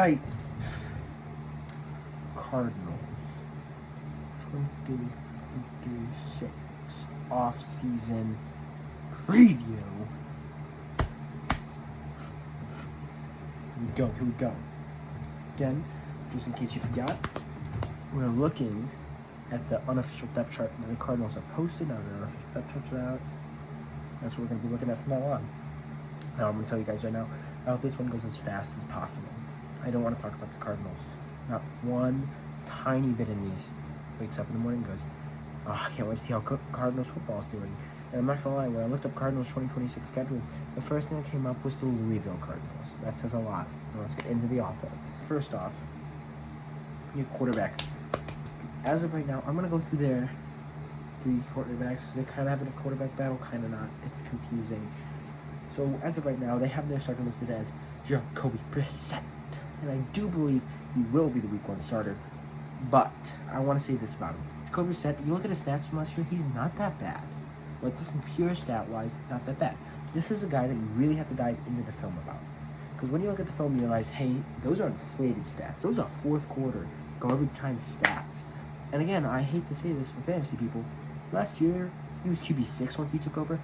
right. Cardinals 2026 off-season preview. Here we go. Again, just in case you forgot, we're looking at the unofficial depth chart that the Cardinals have posted. Now the unofficial depth chart's out. That's what we're going to be looking at from now on. Now I'm going to tell you guys right now, I hope this one goes as fast as possible. I don't want to talk about the Cardinals. Not one tiny bit of me wakes up in the morning and goes, oh, I can't wait to see how Cardinals football is doing. And I'm not going to lie, when I looked up Cardinals 2026 schedule, the first thing that came up was the Louisville Cardinals. That says a lot. Now let's get into the offense. First off, your quarterback. As of right now, I'm going to go through their three quarterbacks. They kind of have a quarterback battle, kind of not. It's confusing. So as of right now, they have their starter listed as Jacoby Brissett. And I do believe he will be the week 1 starter. But I want to say this about him. Jacoby Brissett, you look at his stats from last year, he's not that bad. Like, looking pure stat-wise, not that bad. This is a guy that you really have to dive into the film about. Because when you look at the film, you realize, hey, those are inflated stats. Those are fourth quarter, garbage time stats. And again, I hate to say this for fantasy people. Last year, he was QB6 once he took over.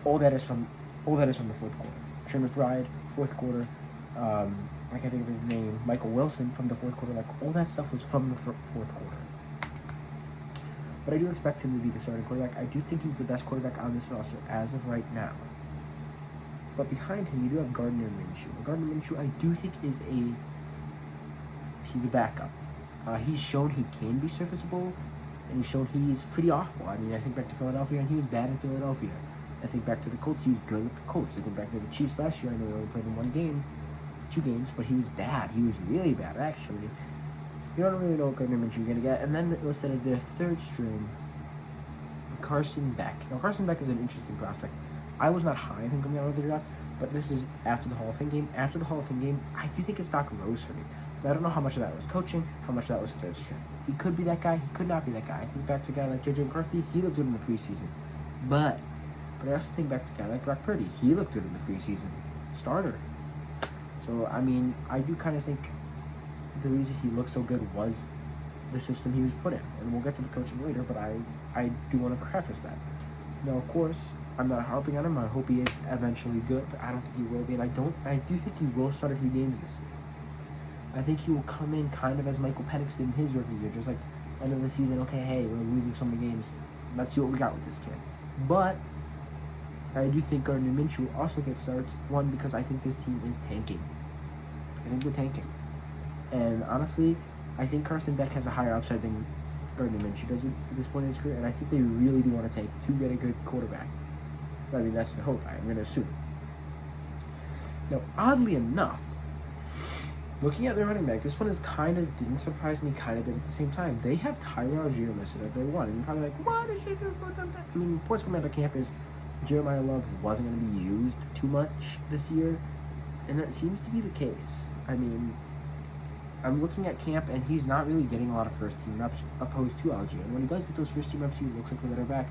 All that is from the fourth quarter. Trey McBride, fourth quarter. I can't think of his name. Michael Wilson from the fourth quarter. Like, all that stuff was from the fourth quarter. But I do expect him to be the starting quarterback. I do think he's the best quarterback on this roster as of right now. But behind him, you do have Gardner Minshew. Gardner Minshew, I do think he's a backup. He's shown he can be serviceable, and he's shown he's pretty awful. I mean, I think back to Philadelphia, and he was bad in Philadelphia. I think back to the Colts, he was good with the Colts. I think back to the Chiefs last year, I know he only played in 2 games, but he was bad. He was really bad, actually. You don't really know what Gardner Minshew you're going to get. And then listed as their third string, Carson Beck. Now, Carson Beck is an interesting prospect. I was not high on him coming out of the draft, but this is after the Hall of Fame game. After the Hall of Fame game, I do think his stock rose for me. But I don't know how much of that was coaching, how much of that was third string. He could be that guy. He could not be that guy. I think back to a guy like J.J. McCarthy. He looked good in the preseason. But I also think back to a guy like Brock Purdy. He looked good in the preseason. Starter. So, I mean, I do kind of think the reason he looked so good was the system he was put in. And we'll get to the coaching later, but I do want to preface that. Now, of course, I'm not harping on him. I hope he is eventually good, but I don't think he will be. And I do think he will start a few games this year. I think he will come in kind of as Michael Penix did in his rookie year, just like end of the season, okay, hey, we're losing so many games. Let's see what we got with this kid. But I do think Gardner Minshew also gets starts, one, because I think this team is tanking. I think they're tanking. And honestly, I think Carson Beck has a higher upside than Gardner Minshew does at this point in his career, and I think they really do want to tank to get a good quarterback. I mean, that's the hope, I'm going to assume. Now, oddly enough, looking at their running back, this one is didn't surprise me kind of did at the same time. They have Tyler Algier listed at their 1, and you're probably like, what is she doing for something? I mean, reports coming out of camp is Jeremiah Love wasn't going to be used too much this year, and that seems to be the case. I mean, I'm looking at camp, and he's not really getting a lot of first-team reps opposed to Algier. And when he does get those first-team reps, he looks like a better back.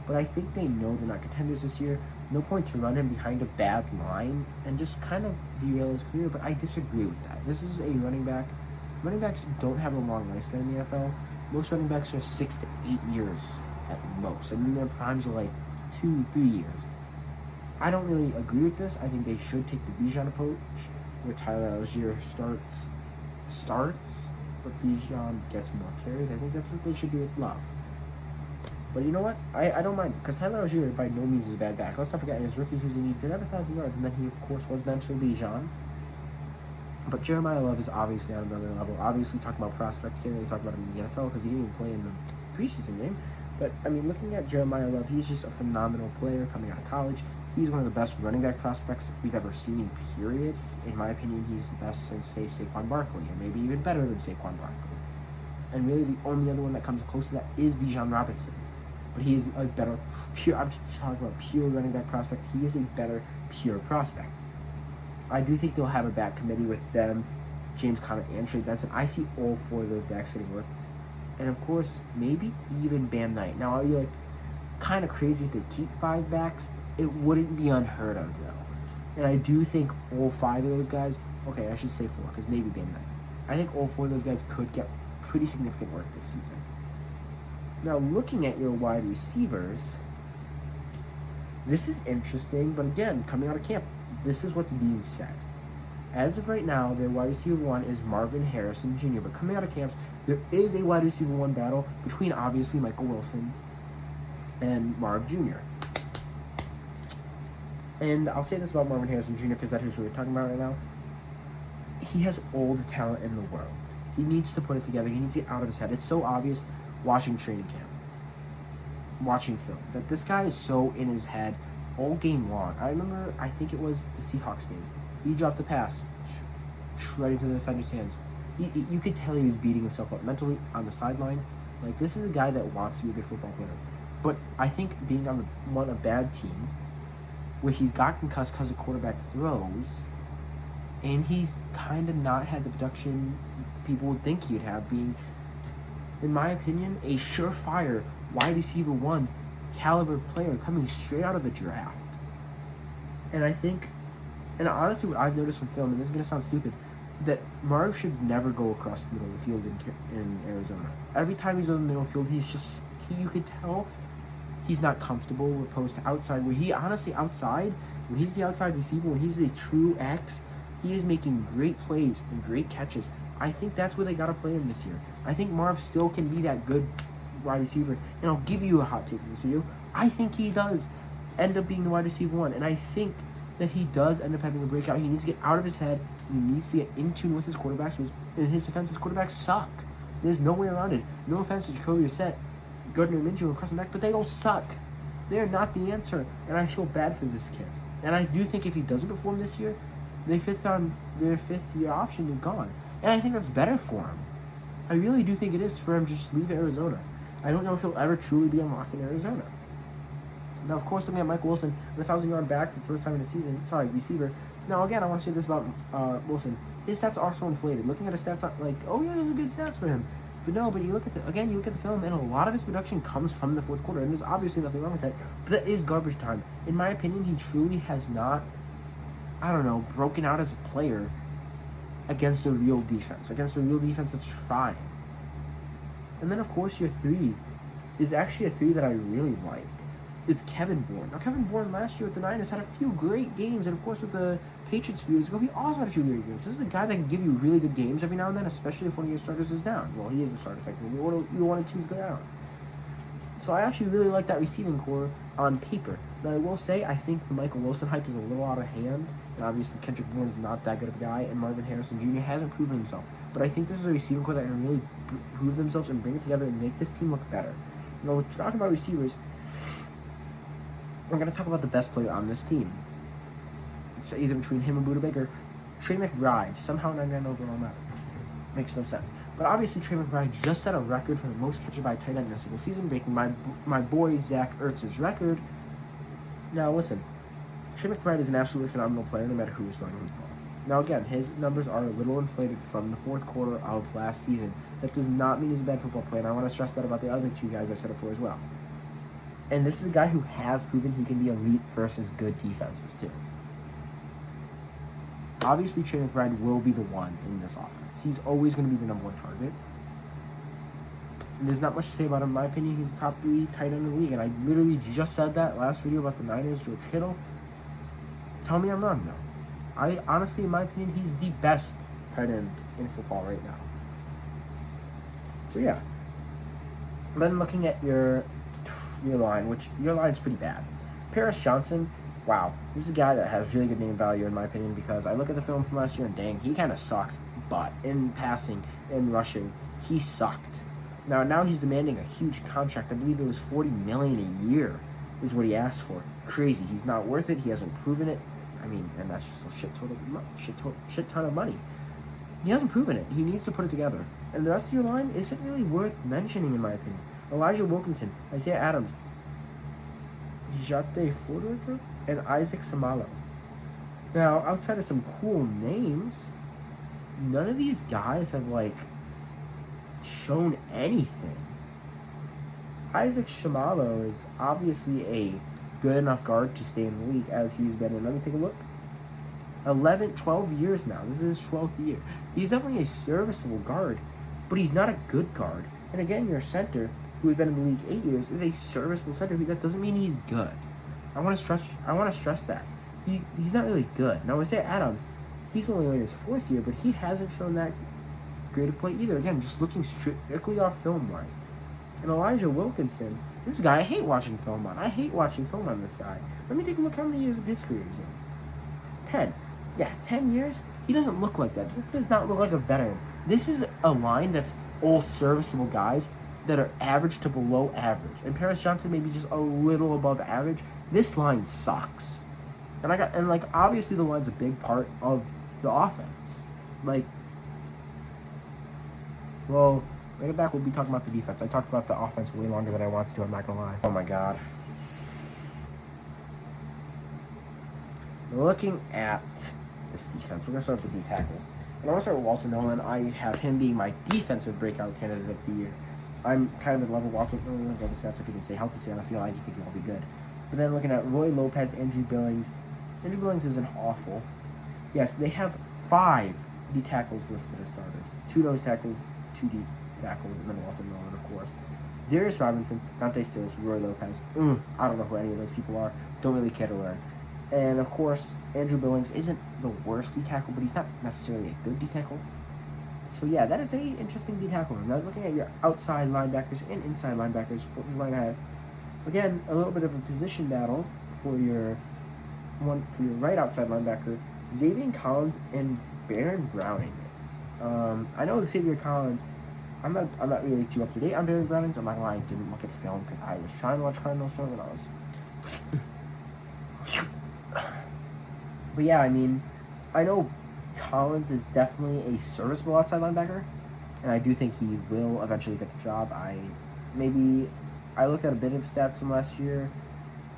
But I think they know they're not contenders this year. No point to run him behind a bad line and just kind of derail his career, but I disagree with that. This is a running back. Running backs don't have a long lifespan in the NFL. Most running backs are 6 to 8 years at most, and then their primes are like 2-3 years. I don't really agree with this. I think they should take the Bijan approach, where Tyler Algier starts, but Bijan gets more carries. I think that's what they should do with Love. But you know what? I don't mind, because Tyler Algier by no means is a bad back. Let's not forget, in his rookie season, he did have 1,000 yards, and then he, of course, was benched for Bijan. But Jeremiah Love is obviously on another level. Obviously, talking about prospect, can't really talk about him in the NFL because he didn't even play in the preseason game. But, I mean, looking at Jeremiah Love, he's just a phenomenal player coming out of college. He's one of the best running back prospects we've ever seen, period. In my opinion, he's the best since, say, Saquon Barkley, and maybe even better than Saquon Barkley. And really, the only other one that comes close to that is Bijan Robinson. But he is a better, I'm just talking about pure running back prospect. He is a better, pure prospect. I do think they'll have a back committee with them, James Conner and Trey Benson. I see all 4 of those backs getting work. And, of course, maybe even Bam Knight. Now, are you, like, kind of crazy if they keep 5 backs? It wouldn't be unheard of, though. And I do think all 5 of those guys Okay, I should say 4 because maybe Bam Knight. I think all 4 of those guys could get pretty significant work this season. Now, looking at your wide receivers, this is interesting, but again, coming out of camp, this is what's being said. As of right now, their wide receiver 1 is Marvin Harrison Jr., but coming out of camps, there is a wide receiver 1 battle between, obviously, Michael Wilson and Marv Jr. And I'll say this about Marvin Harrison Jr. because that is what we're talking about right now. He has all the talent in the world. He needs to put it together. He needs to get out of his head. It's so obvious watching training camp, watching film, that this guy is so in his head all game long. I remember, I think it was the Seahawks game. He dropped the pass right into the defender's hands. You could tell he was beating himself up mentally on the sideline. Like, this is a guy that wants to be a good football player. But I think being on a bad team, where he's got concussed because the quarterback throws, and he's kind of not had the production people would think he'd have, being, in my opinion, a surefire wide receiver 1 caliber player coming straight out of the draft. And I think, and honestly what I've noticed from film, and this is going to sound stupid, that Marv should never go across the middle of the field in Arizona. Every time he's on the middle of the field, you could tell he's not comfortable opposed to outside, where he honestly outside, when he's the outside receiver, when he's the true X, he is making great plays and great catches. I think that's where they got to play him this year. I think Marv still can be that good wide receiver, and I'll give you a hot take in this video. I think he does end up being the wide receiver 1, and I think that he does end up having a breakout. He needs to get out of his head. He needs to get in tune with his quarterbacks. In his defense, his quarterbacks suck. There's no way around it. No offense to Jacoby Brissett, Gardner Minshew, and Carson Beck, but they all suck. They are not the answer, and I feel bad for this kid. And I do think if he doesn't perform this year, their fifth-year option is gone. And I think that's better for him. I really do think it is for him to just leave Arizona. I don't know if he'll ever truly be unlocked in Arizona. Now, of course, looking at Mike Wilson, with a 1,000-yard back for the first time in the season. Sorry, receiver. Now, again, I want to say this about Wilson. His stats are so inflated. Looking at his stats, like, oh yeah, those are good stats for him. But no, but you look at the film, and a lot of his production comes from the fourth quarter, and there's obviously nothing wrong with that. But that is garbage time. In my opinion, he truly has not, broken out as a player against a real defense that's trying. And then, of course, your 3 is actually a 3 that I really like. It's Kevin Bourne. Now, Kevin Bourne last year with the Niners had a few great games, and of course with the Patriots a few years ago, he also had a few great games. This is a guy that can give you really good games every now and then, especially if one of your starters is down. Well, he is a starter technically. You want to choose go down. So I actually really like that receiving core on paper. Now, I will say, I think the Michael Wilson hype is a little out of hand, and obviously Kendrick Bourne is not that good of a guy, and Marvin Harrison Jr. hasn't proven himself. But I think this is a receiving core that can really prove themselves and bring it together and make this team look better. Now, we're talking about receivers. We're going to talk about the best player on this team. It's either between him and Buda Baker. Trey McBride, somehow 99 overall matter. Makes no sense. But obviously, Trey McBride just set a record for the most catches by a tight end in a single season, breaking my boy Zach Ertz's record. Now, listen. Trey McBride is an absolutely phenomenal player no matter who is throwing him the ball. Now, again, his numbers are a little inflated from the fourth quarter of last season. That does not mean he's a bad football player, and I want to stress that about the other 2 guys I said it for as well. And this is a guy who has proven he can be elite versus good defenses, too. Obviously, Trey McBride will be the one in this offense. He's always going to be the number 1 target. And there's not much to say about him. In my opinion, he's the top 3 tight end in the league. And I literally just said that last video about the Niners, George Kittle. Tell me I'm wrong, though. Honestly, in my opinion, he's the best tight end in football right now. So, yeah. Then looking at your line, which your line's pretty bad. Paris Johnson, wow, this is a guy that has really good name value in my opinion, because I look at the film from last year and dang, he kind of sucked. But in passing and rushing, he sucked. Now he's demanding a huge contract. I believe it was $40 million a year is what he asked for. Crazy. He's not worth it. He hasn't proven it. I mean, and that's just a shit ton of money. He hasn't proven it. He needs to put it together. And the rest of your line isn't really worth mentioning in my opinion. Elijah Wilkinson, Isaiah Adams, Jate Forder, and Isaac Samalo. Now, outside of some cool names, none of these guys have, shown anything. Isaac Samalo is obviously a good enough guard to stay in the league as he's been in. Let me take a look. 11, 12 years now. This is his 12th year. He's definitely a serviceable guard, but he's not a good guard. And again, your center, who has been in the league 8 years, is a serviceable center. That doesn't mean he's good. I want to stress that. He's not really good. Now, Isaiah Adams, he's only in his 4th year, but he hasn't shown that great of play either. Again, just looking strictly off film-wise. And Elijah Wilkinson, this guy, I hate watching film on. I hate watching film on this guy. Let me take a look how many years of his career he's in. 10. Yeah, 10 years? He doesn't look like that. This does not look like a veteran. This is a line that's all serviceable guys that are average to below average. And Paris Johnson maybe just a little above average. This line sucks. And obviously the line's a big part of the offense. When I get back, we'll be talking about the defense. I talked about the offense way longer than I wanted to, I'm not gonna lie. Oh my god. Looking at this defense, we're gonna start with the D tackles. And I want to start with Walter Nolan. I have him being my defensive breakout candidate of the year. I'm kind of in love with Walter Nolan. The stats, if he can stay healthy, stay on the field, I just think he'll be good. But then looking at Roy Lopez, Andrew Billings. Andrew Billings isn't awful. Yes, they have 5 D tackles listed as starters. 2 nose tackles, 2 D tackles, and then Walter Nolan, of course. Darius Robinson, Dante Stills, Roy Lopez. I don't know who any of those people are. Don't really care to learn. And, of course, Andrew Billings isn't the worst D tackle, but he's not necessarily a good D tackle. So, yeah, that is a interesting D tackle. Now, looking at your outside linebackers and inside linebackers, what we might have, again, a little bit of a position battle for your right outside linebacker, Xavier Collins and Baron Browning. I know Xavier Collins, I'm not really too up to date on Baron Browning, so I'm not gonna lie, I didn't look at film because I was trying to watch Cardinals film when I was. But yeah, I mean, I know Collins is definitely a serviceable outside linebacker, and I do think he will eventually get the job. I looked at a bit of stats from last year,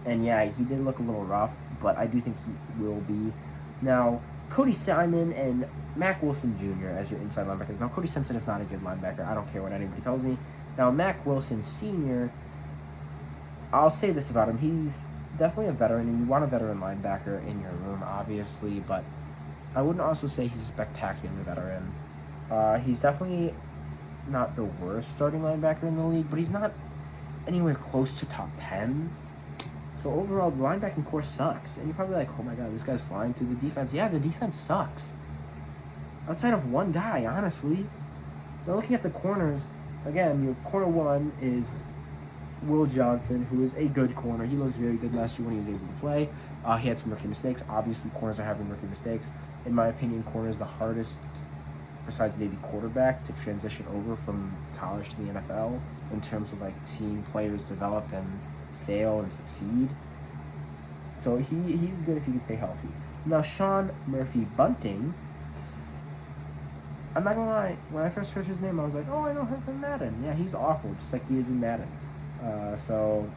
and yeah, he did look a little rough, but I do think he will be. Now, Cody Simon and Mac Wilson Jr. as your inside linebackers. Now, Cody Simpson is not a good linebacker. I don't care what anybody tells me. Now, Mac Wilson Sr., I'll say this about him. He's definitely a veteran, and you want a veteran linebacker in your room, obviously, but I wouldn't also say he's a spectacular veteran. He's definitely not the worst starting linebacker in the league, but he's not anywhere close to top 10. So overall, the linebacking core sucks. And you're probably like, oh my god, this guy's flying through the defense. Yeah, the defense sucks. Outside of one guy, honestly. Now looking at the corners, again, your corner 1 is Will Johnson, who is a good corner. He looked very good last year when he was able to play. He had some rookie mistakes. Obviously, corners are having rookie mistakes. In my opinion, corner is the hardest, besides maybe quarterback, to transition over from college to the NFL in terms of seeing players develop and fail and succeed. So he's good if he can stay healthy. Now, Sean Murphy Bunting, I'm not gonna lie, when I first heard his name, I was like, oh, I know him from Madden. Yeah, he's awful, just like he is in Madden. So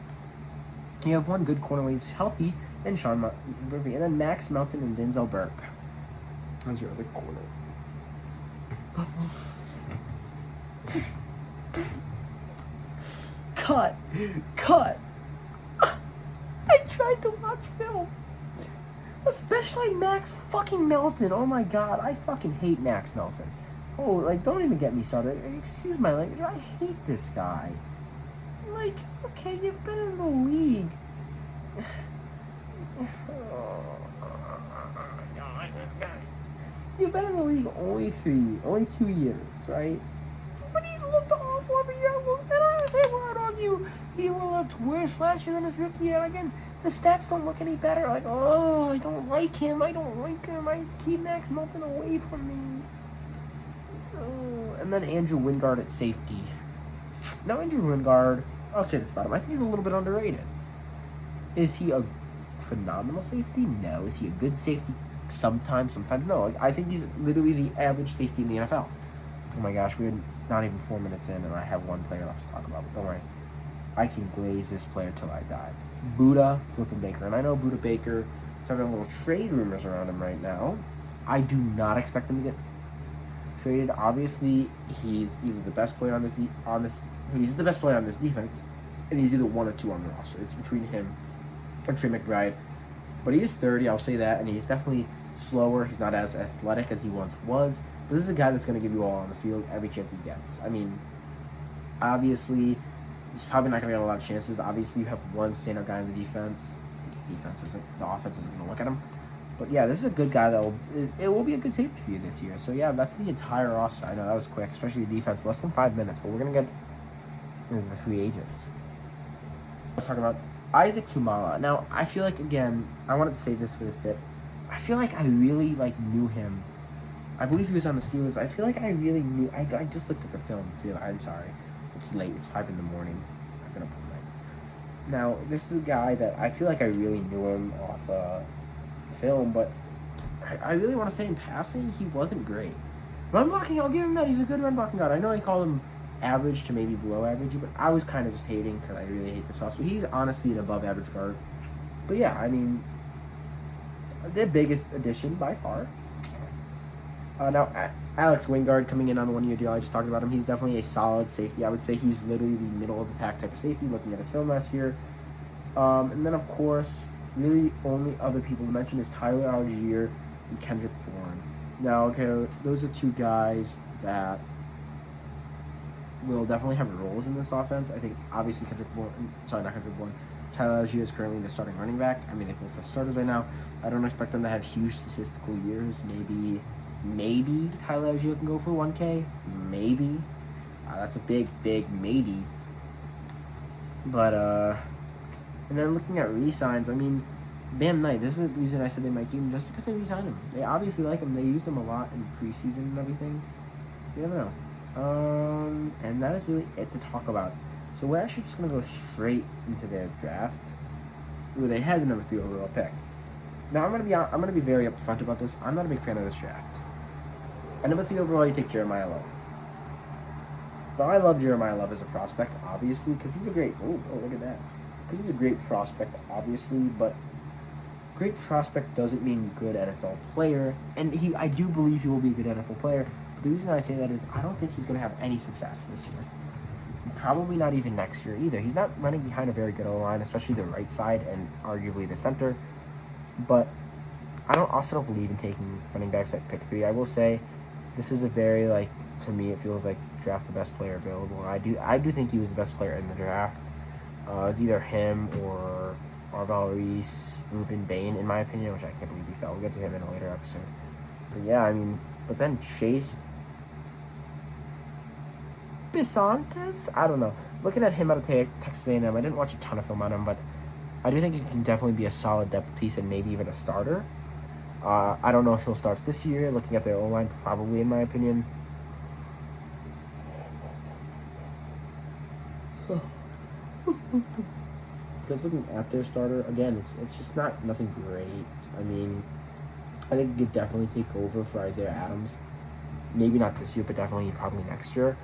you have one good corner when he's healthy, and Sean Murphy, and then Max Melton and Denzel Burke. How's your other corner? Cut. I tried to watch film. Especially Max fucking Melton. Oh my god, I fucking hate Max Melton. Oh, don't even get me started. Excuse my language, I hate this guy. Okay, you've been in the league. You've been in the league only 2 years, right? But he's looked awful every year. And I would argue he looked worse last year than his rookie year. Again, the stats don't look any better. I don't like him. I keep Max Melton away from me. And then Andrew Wingard at safety. Now, Andrew Wingard, I'll say this about him. I think he's a little bit underrated. Is he a phenomenal safety? No. Is he a good safety? Sometimes no. I think he's literally the average safety in the NFL. Oh my gosh, we're not even 4 minutes in, and I have one player left to talk about. But don't worry. I can glaze this player till I die. Buda Flippin' Baker. And I know Buda Baker is having a little trade rumors around him right now. I do not expect him to get traded. Obviously, he's either the best player on this he's the best player on this defense, and he's either 1 or 2 on the roster. It's between him and Trey McBride. But he is 30, I'll say that, and he's definitely slower. He's not as athletic as he once was. But this is a guy that's going to give you all on the field every chance he gets. I mean, obviously, he's probably not going to get a lot of chances. Obviously, you have one standout guy in the defense. The offense isn't going to look at him. But yeah, this is a good guy that it will be a good safety for you this year. So yeah, that's the entire roster. I know that was quick, especially the defense, less than 5 minutes. But we're going to get into the free agents. I was talking about Isaac Sumala. Now, I feel like, again, I wanted to save this for this bit. I feel like I really, knew him. I believe he was on the Steelers. I feel like I really knew. I just looked at the film, too. I'm sorry. It's late. It's 5 in the morning. I'm going to put my... Now, this is a guy that I feel like I really knew him off film, but I really want to say in passing, he wasn't great. Run blocking, I'll give him that. He's a good run blocking guy. I know I called him average to maybe below average, but I was kind of just hating because I really hate this roster. He's honestly an above average guard. But yeah, I mean, the biggest addition by far. Now, Alex Wingard coming in on the 1 year deal. I just talked about him. He's definitely a solid safety. I would say he's literally the middle of the pack type of safety, looking at his film last year. And then, of course, really only other people to mention is Tyler Algier and Kendrick Bourne. Now, okay, those are two guys that will definitely have roles in this offense. I think, obviously, Tyler Algier is currently the starting running back. I mean, they both have starters right now. I don't expect them to have huge statistical years. Maybe Tyler Algier can go for 1K. Maybe. That's a big maybe. But, and then looking at re-signs, I mean, Bam Knight, this is the reason I said they might keep him, just because they re-signed him. They obviously like him. They used him a lot in preseason and everything. You never know. And that is really it to talk about. So we're actually just going to go straight into their draft, where they had the number 3 overall pick. Now, I'm going to be very upfront about this. I'm not a big fan of this draft. At number 3 overall, you take Jeremiah Love. Now, I love Jeremiah Love as a prospect, obviously, because he's a great... Oh, look at that. Because he's a great prospect, obviously, but great prospect doesn't mean good NFL player. And I do believe he will be a good NFL player. But the reason I say that is I don't think he's going to have any success this year. Probably not even next year either. He's not running behind a very good O-line, especially the right side and arguably the center. But I also don't believe in taking running backs at pick 3. I will say this is a very, to me, it feels like draft the best player available. I do think he was the best player in the draft. It's either him or Arval Reese, Ruben Bain, in my opinion, which I can't believe he fell. We'll get to him in a later episode. But yeah, I mean, but then Chase Bisontes? I don't know. Looking at him out of Texas A&M, I didn't watch a ton of film on him, but I do think he can definitely be a solid depth piece and maybe even a starter. I don't know if he'll start this year. Looking at their O-line, probably, in my opinion. Because looking at their starter, again, it's just nothing great. I mean, I think he could definitely take over for Isaiah Adams. Maybe not this year, but definitely probably next year.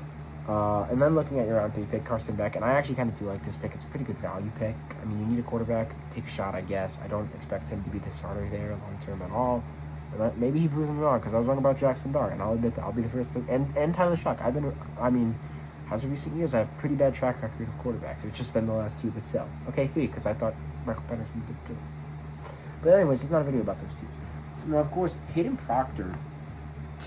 And then looking at your round 3 pick, Carson Beck, and I actually kind of do like this pick. It's a pretty good value pick. I mean, you need a quarterback. Take a shot, I guess. I don't expect him to be the starter there long-term at all. But maybe he proves me wrong, because I was wrong about Jackson Dart, and I'll admit that. I'll be the first pick. And Tyler Shuck. As of recent years, I have a pretty bad track record of quarterbacks. It's just been the last 2, but still. Okay, 3, because I thought Michael Penix would be good too. But anyways, it's not a video about those 2. Now, of course, Caleb Proctor.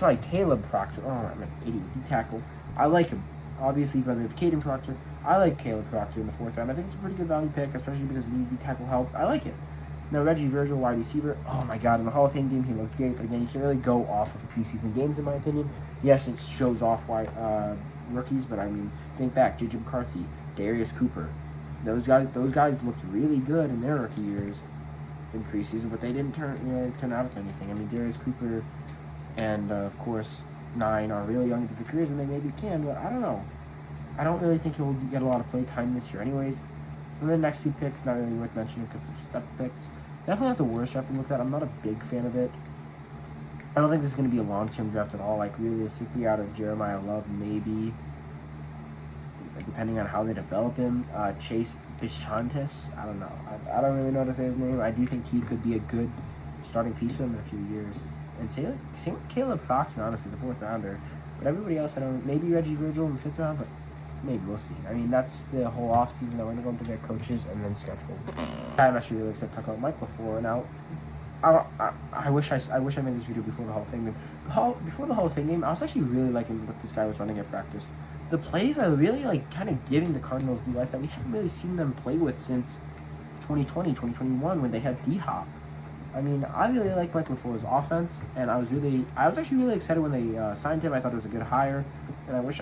Oh, I'm an idiot. D-tackle. I like him. Obviously, brother of Caden Proctor. I like Caleb Proctor in the 4th round. I think it's a pretty good value pick, especially because he needs D-tackle help. I like it. Now, Reggie Virgil, wide receiver. Oh, my God. In the Hall of Fame game, he looked great. But again, you can't really go off of preseason games, in my opinion. Yes, it shows off rookies, but I mean, think back. J.J. McCarthy, Darius Cooper. Those guys looked really good in their rookie years in preseason, but they didn't turn out to anything. I mean, Darius Cooper and, of course, 9 are really young into their careers, and they maybe can, but I don't know. I don't really think he'll get a lot of play time this year anyways. And the next 2 picks, not really worth mentioning because they're just step picks. Definitely not the worst draft we looked at. I'm not a big fan of it. I don't think this is going to be a long-term draft at all. Realistically, out of Jeremiah Love, maybe, depending on how they develop him. Chase Bisontes, I don't know. I don't really know how to say his name. I do think he could be a good starting piece for them in a few years. And same with Caleb Proctor, honestly, the 4th rounder. But everybody else, I don't know. Maybe Reggie Virgil in the 5th round, but maybe we'll see. I mean, that's the whole offseason that we're going to go into their coaches and then schedule. I'm actually really excited to talk about Mike LaFleur. Now, I wish I made this video before the Hall of Fame game. Before the Hall of Fame game, I was actually really liking what this guy was running at practice. The plays are really like kind of giving the Cardinals the life that we haven't really seen them play with since 2020, 2021 when they had D-Hop. I mean, I really like Mike LaFleur's offense, and I was actually really excited when they signed him. I thought it was a good hire, and I wish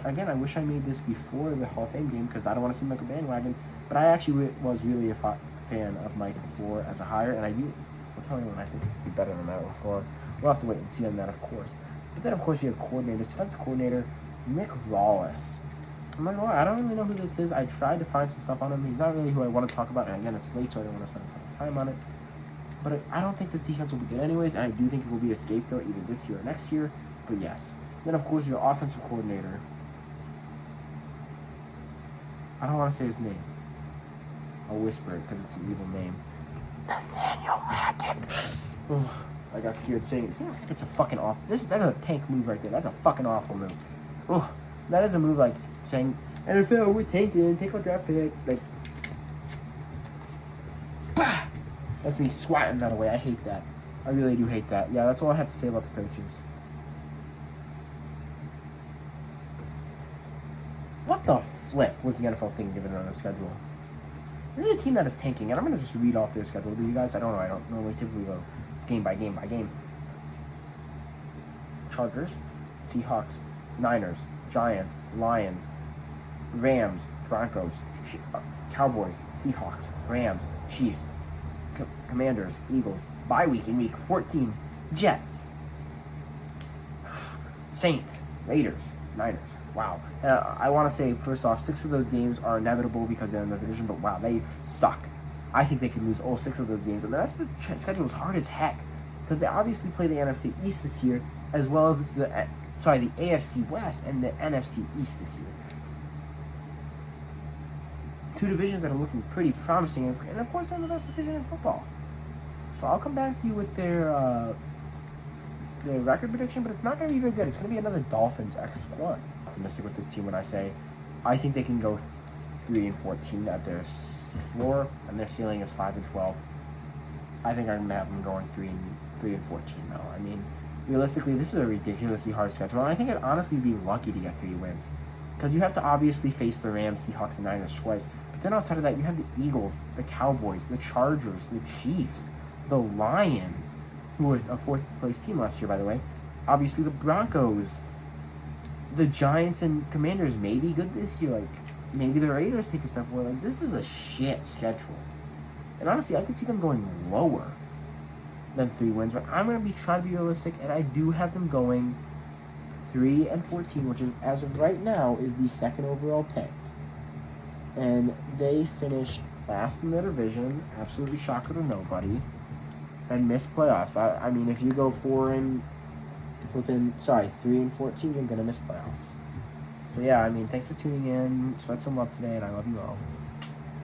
I made this before the Hall of Fame game because I don't want to seem like a bandwagon. But I actually was really a fan of Mike LaFleur as a hire, and I'll tell you when I think it could be better than Matt LaFleur. We'll have to wait and see on that, of course. But then, of course, you have coordinators, defensive coordinator Nick Lawless. I'm like, well, I don't really know who this is. I tried to find some stuff on him. He's not really who I want to talk about, and again, it's late, so I don't want to spend a ton of time on it. But I don't think this defense will be good anyways, and I do think it will be a scapegoat either this year or next year. But yes. Then, of course, your offensive coordinator. I don't want to say his name. I'll whisper it because it's an evil name. Nathaniel Hackett. I got scared saying it. Hackett's a fucking awful. That's a tank move right there. That's a fucking awful move. That is a move like saying, NFL, we're tanking, take our draft pick. Like, bah! That's me swatting that away. I hate that. I really do hate that. Yeah, that's all I have to say about the coaches. What the flip was the NFL thing given on the schedule? This is a team that is tanking, and I'm going to just read off their schedule to you guys. I don't know. I don't normally typically go game by game by game. Chargers, Seahawks, Niners, Giants, Lions, Rams, Broncos, Cowboys, Seahawks, Rams, Chiefs, Commanders, Eagles, bye week in week 14, Jets, Saints, Raiders, Niners. Wow. I want to say, first off, 6 of those games are inevitable because they're in the division, but wow, they suck. I think they could lose all 6 of those games. And the rest of the schedule is hard as heck because they obviously play the NFC East this year as well as the AFC West and the NFC East this year. 2 divisions that are looking pretty promising, and of course they're the best division in football. So I'll come back to you with their record prediction, but it's not going to be very good. It's going to be another Dolphins X1. Optimistic with this team when I say I think they can go 3-14 at their floor, and their ceiling is 5-12. I think I'm going to have them going 3-14 though. I mean, realistically, this is a ridiculously hard schedule, and I think I'd honestly be lucky to get 3 wins. Because you have to obviously face the Rams, Seahawks, and Niners twice. But then outside of that, you have the Eagles, the Cowboys, the Chargers, the Chiefs, the Lions, who were a 4th place team last year, by the way. Obviously, the Broncos, the Giants, and Commanders may be good this year. Like, maybe the Raiders take a step forward. Like, this is a shit schedule. And honestly, I could see them going lower than 3 wins. But I'm going to trying to be realistic, and I do have them going 3-14, which is, as of right now, is the 2nd overall pick. And they finished last in their division, absolutely shocker to nobody, and missed playoffs. I mean, if you go 3-14, you're gonna miss playoffs. So yeah, I mean, thanks for tuning in. Spread some love today, and I love you all.